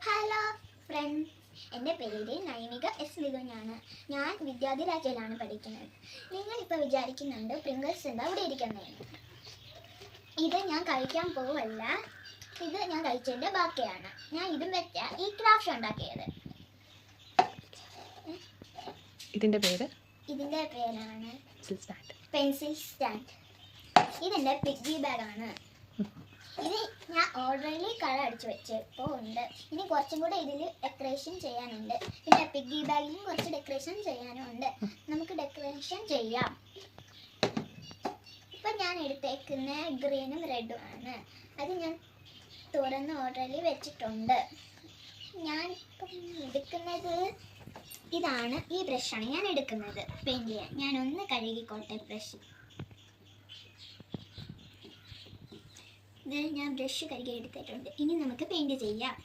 Hello friends, എൻ്റെ പേര് നൈമിക S ലിഗുനാണ്. ഞാൻ വിദ്യാധിരാജയിലാണ് പഠിക്കുന്നത്. നിങ്ങളിപ്പോൾ വിചാരിക്കുന്നുണ്ട് പ്രിങ്കിൾസ് എന്താ ഇവിടെ ഇരിക്കുന്നത്. ഇത് ഞാൻ കഴിക്കാൻ പോവല്ല, ഇത് ഞാൻ കഴിച്ചതിൻ്റെ ബാക്കിയാണ്. ഞാൻ ഇതും വെച്ച ഈ ക്രാഫ്റ്റ് ഉണ്ടാക്കിയത്. ഇതിൻ്റെ പേരാണ് പെൻസിൽ സ്റ്റാൻഡ്. ഇതെൻ്റെ പിഗ്ഗി ബാഗാണ്. ഇത് ഞാൻ ഓൾറെഡി കളർ അടിച്ചു വെച്ചപ്പോൾ ഉണ്ട്. ഇനി കുറച്ചും കൂടെ ഇതിൽ ഡെക്കറേഷൻ ചെയ്യാനുണ്ട്. പിന്നെ പിഗ്ഗി ബാഗിലും കുറച്ച് ഡെക്കറേഷൻ ചെയ്യാനും ഉണ്ട്. നമുക്ക് ഡെക്കറേഷൻ ചെയ്യാം. ഇപ്പം ഞാൻ എടുത്തേക്കുന്ന ഗ്രീനും റെഡും ആണ്. അത് ഞാൻ തുറന്ന് ഓൾറെഡി വെച്ചിട്ടുണ്ട്. ഞാൻ ഇപ്പം എടുക്കുന്നത് ഇതാണ്. ഈ ബ്രഷാണ് ഞാൻ എടുക്കുന്നത് പെയിൻറ് ചെയ്യാൻ. ഞാനൊന്ന് കഴുകിക്കോട്ടെ ബ്രഷ്. ഇത് ഞാൻ ബ്രഷ് കഴുകി എടുത്തിട്ടുണ്ട്. ഇനി നമുക്ക് പെയിൻറ് ചെയ്യാം.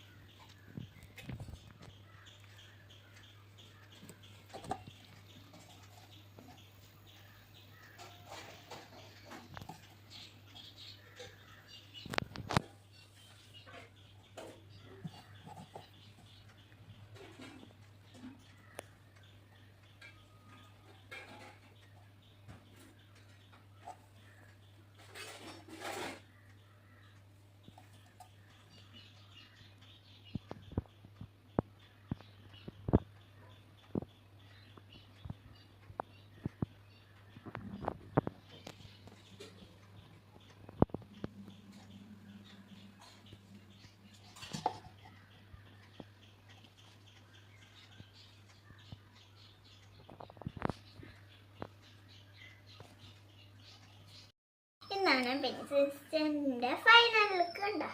ഇതാണ് പെൻസിൽ സ്റ്റാൻഡിന്റെ ഫൈനൽ ലുക്ക്. ഉണ്ടോ?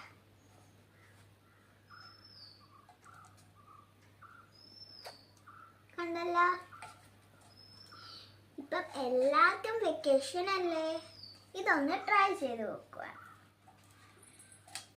കണ്ടല്ലോ. ഇപ്പം എല്ലാവർക്കും വെക്കേഷൻ അല്ലേ, ഇതൊന്ന് ട്രൈ ചെയ്ത് നോക്കുക.